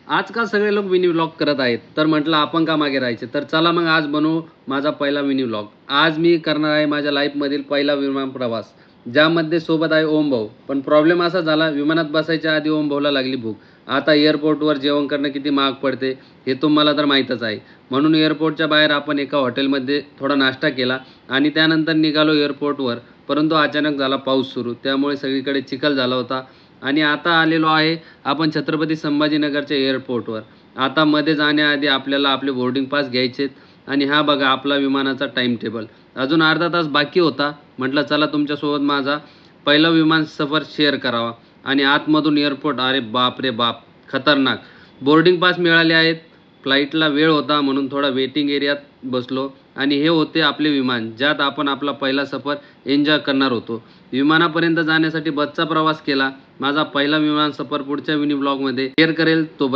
आज का सगळे लोक मिनी व्लॉग करत आहेत, तर म्हटलं आपण का मागे राहायचे. तर चला मग आज बनवू माझा पहिला मिनी व्लॉग. आज मी करणार आहे माझ्या लाईफमधील पहिला विमान प्रवास, ज्यामध्ये सोबत आहे ओम भाऊ. पण प्रॉब्लेम असा झाला, विमानात बसायच्या आधी ओम भाऊला लागली भूक. आता एअरपोर्टवर जेवण करणं किती महाग पडते हे तुम्हाला तर माहीतच आहे. म्हणून एअरपोर्टच्या बाहेर आपण एका हॉटेलमध्ये थोडा नाश्ता केला आणि त्यानंतर निघालो एअरपोर्टवर. परंतु अचानक झाला पाऊस सुरू, त्यामुळे सगळीकडे चिखल झाला होता. आणि आता आलेलो आहे आपण छत्रपती संभाजीनगरच्या एअरपोर्टवर. आता मध्ये जाण्याआधी आपल्याला आपले बोर्डिंग पास घ्यायचेत. आणि हा बघा आपला विमानाचा टाईम टेबल. अजून अर्धा तास बाकी होता. म्हटलं चला तुमच्यासोबत माझा पहिला विमान सफर शेअर करावा. आणि आतमधून एअरपोर्ट, अरे बाप रे बाप, खतरनाक. बोर्डिंग पास मिळाले आहेत. फ्लाईटला वेळ होता म्हणून थोडा वेटिंग एरियात बसलो. आणि हे होते आपले विमान, ज्यात आपण आपला पहिला सफर एन्जॉय करणार होतो. विमानापर्यंत जाण्यासाठी बसचा प्रवास केला. माझा पहिला विमान सफर पुढच्या मिनी ब्लॉगमध्ये शेअर करेल. तो